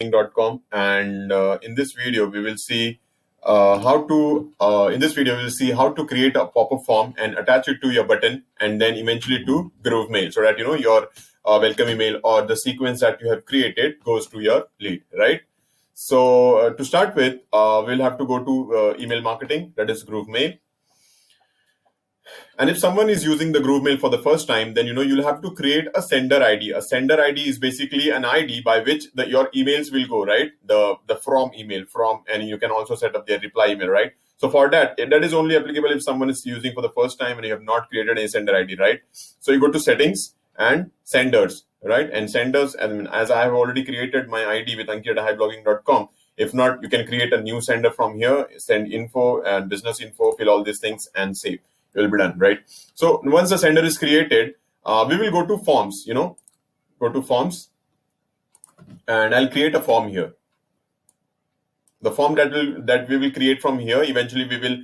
HighBlogging.com, and in this video we will see how to create a pop-up form and attach it to your button, and then eventually to Groovemail, so that your welcome email or the sequence that you have created goes to your lead, right? So to start with, we'll have to go to email marketing, that is Groovemail. And if someone is using the Groovemail for the first time, then you'll have to create a sender ID. A sender ID is basically an ID by which your emails will go, right? The from email from, and you can also set up their reply email, right? So for that is only applicable if someone is using for the first time and you have not created a sender ID, right? So you go to settings and senders, right? And senders, and as I have already created my ID with Ankit at HighBlogging.com. If not, you can create a new sender from here, send info and business info, fill all these things and save. It will be done, right? So once the sender is created, we will go to forms, go to forms, and I'll create a form here. The form that we will create from here, eventually we will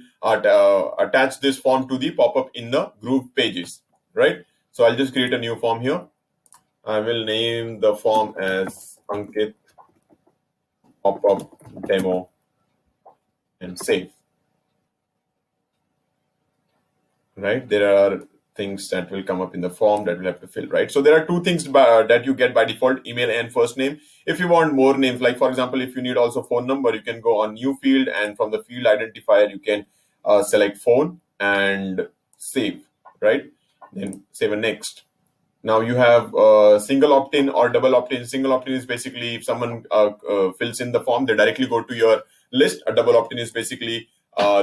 attach this form to the pop-up in the Groovepages, right? So I'll just create a new form here. I will name the form as Ankit Pop-up Demo and save. Right, there are things that will come up in the form that we'll have to fill, right? So there are two things that you get by default: email and first name. If you want more names, like for example, if you need also phone number, you can go on new field, and from the field identifier you can select phone and save, right? Then save and next. Now you have single opt-in or double opt-in. Single opt-in is basically if someone fills in the form, they directly go to your list. A double opt-in is basically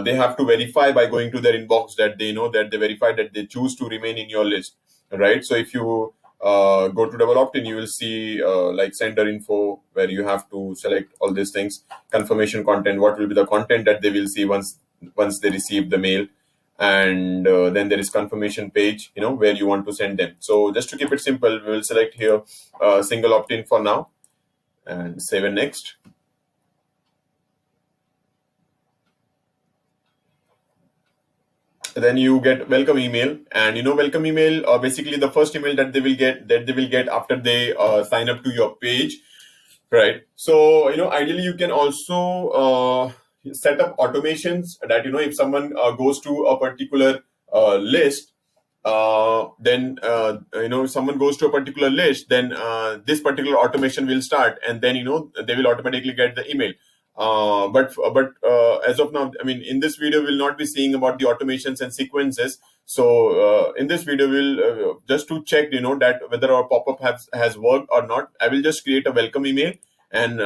they have to verify by going to their inbox that they know that they verified that they choose to remain in your list, right? So if you go to double opt-in, you will see like sender info, where you have to select all these things. Confirmation content, what will be the content that they will see once they receive the mail. And then there is confirmation page, where you want to send them. So just to keep it simple, we will select here single opt-in for now and save and next. Then you get welcome email, and welcome email, basically the first email that they will get after they sign up to your page, right? So ideally you can also set up automations that if someone goes to a particular list, then if someone goes to a particular list, then this particular automation will start, and then they will automatically get the email. But as of now, in this video we'll not be seeing about the automations and sequences. So in this video we'll just to check that whether our pop-up has worked or not, I will just create a welcome email and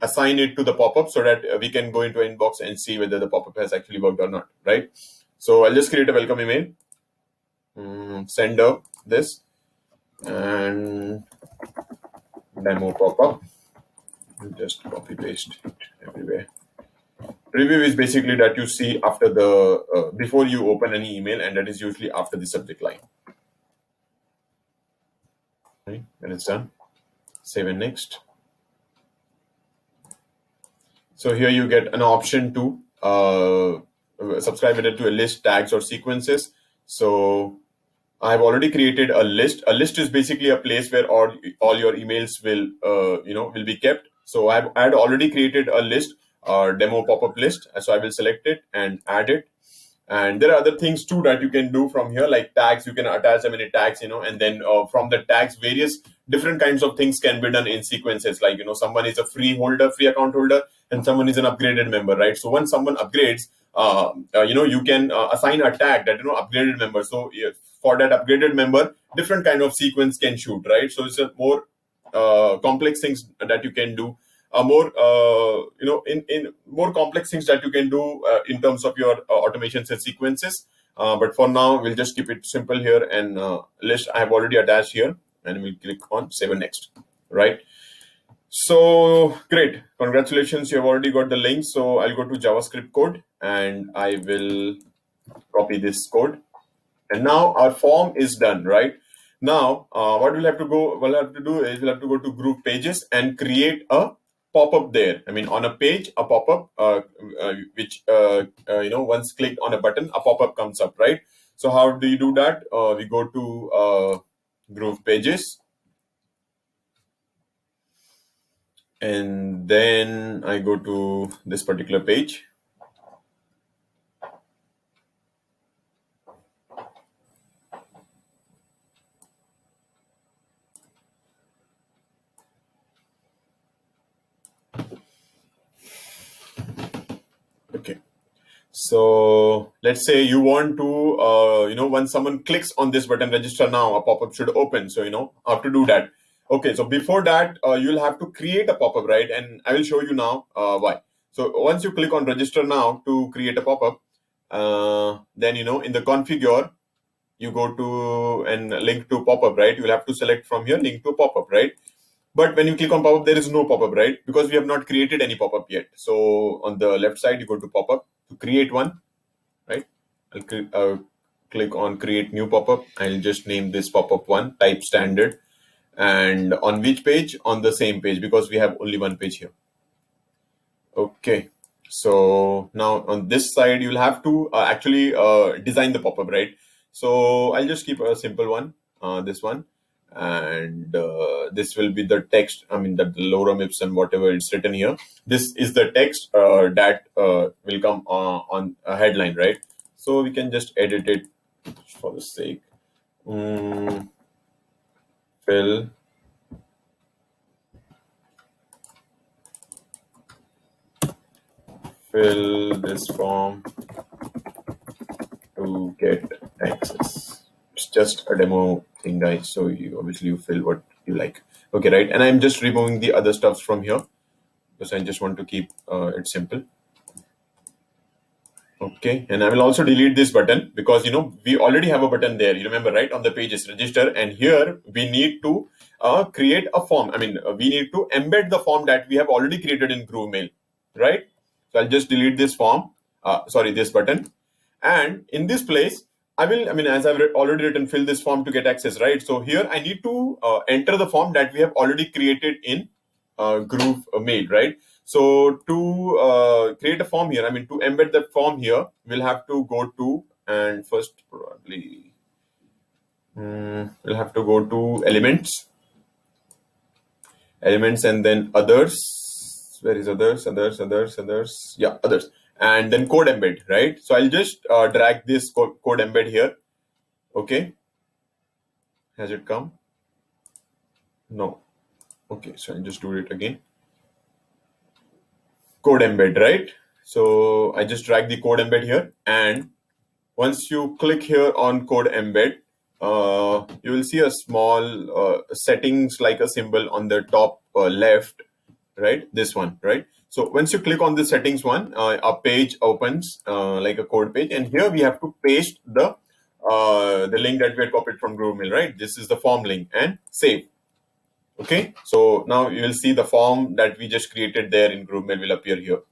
assign it to the pop-up, so that we can go into inbox and see whether the pop-up has actually worked or not, right? So I'll just create a welcome email, sender this, and demo pop-up. Just copy paste it everywhere. Review is basically that you see after the before you open any email, and that is usually after the subject line. Right, when it's done, save and next. So here you get an option to subscribe it to a list, tags, or sequences. So I've already created a list. A list is basically a place where all your emails will will be kept. So I had already created a list, demo pop-up list. So I will select it and add it. And there are other things too that you can do from here, like tags. You can attach them in tags, and then from the tags, various different kinds of things can be done in sequences. Like someone is a free account holder, and someone is an upgraded member, right? So once someone upgrades, you can assign a tag that upgraded member. So for that upgraded member, different kind of sequence can shoot, right? So it's a more complex things that you can do. More in more complex things that you can do in terms of your automations and sequences. But for now, we'll just keep it simple here, and list I have already attached here, and we'll click on save and next, right? So great, congratulations, you have already got the link. So I'll go to JavaScript code, and I will copy this code, and now our form is done, right? Now what we'll have to do is we'll have to go to Groovepages and create a pop-up there. On a page, a pop-up which once clicked on a button, a pop-up comes up, right? So how do you do that? We go to Groovepages, And then I go to this particular page. Okay. So let's say you want to, when someone clicks on this button, register now, a pop-up should open. So, how to do that. Okay. So before that, you'll have to create a pop-up, right? And I will show you now why. So once you click on register now to create a pop-up, then, in the configure, you go to and link to pop-up, right? You'll have to select from here, link to pop-up, right? But when you click on pop-up, there is no pop-up, right? Because we have not created any pop-up yet. So on the left side, you go to pop-up to create one, right? I'll click on create new pop-up. I'll just name this pop-up one, type standard. And on which page? On the same page, because we have only one page here. Okay. So now on this side, you'll have to actually design the pop-up, right? So I'll just keep a simple one, this one. And this will be the text. I mean, the lorem ipsum, whatever it's written here. This is the text that will come on a headline, right? So we can just edit it for the sake. Fill this form to get access. It's just a demo thing, guys. So you fill what you like. Okay, right? And I'm just removing the other stuffs from here because I just want to keep it simple. Okay, and I will also delete this button because we already have a button there. You remember, right? On the pages register, and here we need to create a form. I mean, we need to embed the form that we have already created in GrooveMail, right? So I'll just delete this form. This button, and in this place, as I've already written, fill this form to get access, right? So here I need to enter the form that we have already created in GrooveMail, right? So to create a form here, to embed that form here, we'll have to go to, and first probably we'll have to go to elements, and then others. Where is others? Yeah, others. And then code embed, right? So I'll just drag this code embed here. Okay. Has it come? No. Okay, so I'll just do it again. Code embed, right? So I just drag the code embed here, and once you click here on code embed, you will see a small settings like a symbol on the top left, right? This one, right? So once you click on the settings one, a page opens like a code page, and here we have to paste the link that we had copied from GrooveMail, right? This is the form link, and save. Okay, so now you will see the form that we just created there in GrooveMail will appear here.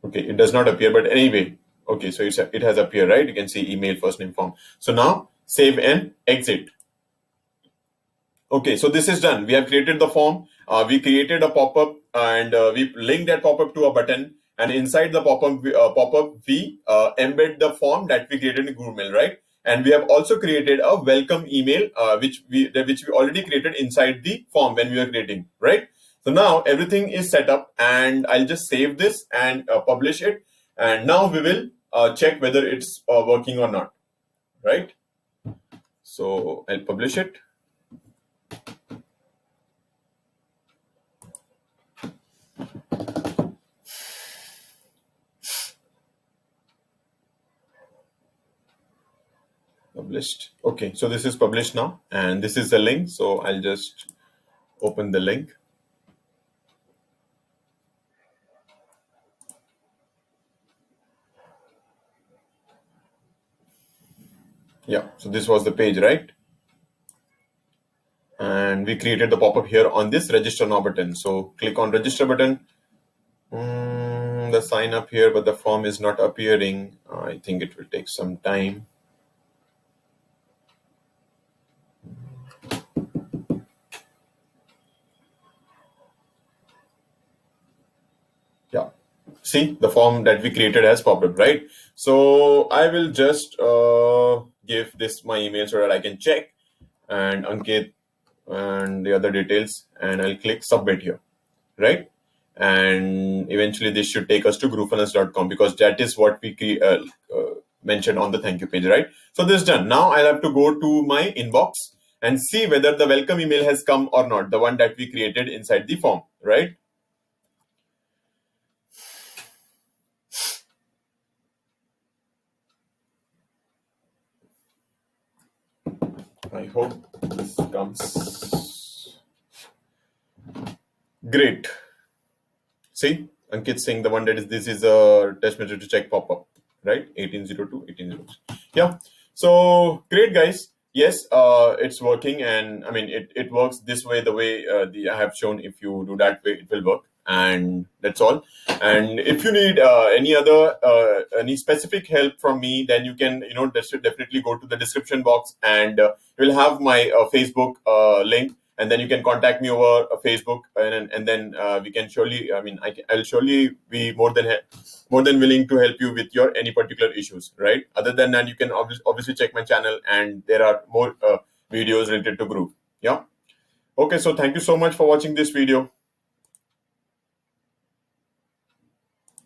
Okay, it does not appear, but anyway, okay, so it has appeared, right? You can see email, first name, form. So now save and exit. Okay, so this is done. We have created the form. We created a pop-up, and we linked that pop-up to a button. And inside the pop-up, we embed the form that we created in GrooveMail, right? And we have also created a welcome email, which we already created inside the form when we were creating, right? So now everything is set up, and I'll just save this and publish it. And now we will check whether it's working or not, right? So I'll publish it. Published. Okay, so this is published now, and this is the link. So I'll just open the link. Yeah, so this was the page, right? And we created the pop-up here on this register now button. So click on register button. The sign up here, but the form is not appearing. I think it will take some time. Yeah, see, the form that we created has popped up, right? So I will just give this my email so that I can check. And Ankit and the other details, and I'll click submit here, right? And eventually this should take us to groovefunnels.com, because that is what we mentioned on the thank you page, right? So this is done. Now I'll have to go to my inbox and see whether the welcome email has come or not, the one that we created inside the form, right? I hope this comes. Great. See, Ankit Singh, the one that is, this is a test method to check pop-up, right? 1802, 1802. Yeah. So great, guys. Yes, it's working, and I mean it works this way, the way I have shown. If you do that way, it will work, and that's all. And if you need any specific help from me, then you can definitely go to the description box, and you'll have my Facebook link, and then you can contact me over Facebook, and then we can surely, I'll surely be more than willing to help you with your any particular issues, right? Other than that, you can obviously check my channel, and there are more videos related to Groove. Yeah. Okay, so thank you so much for watching this video.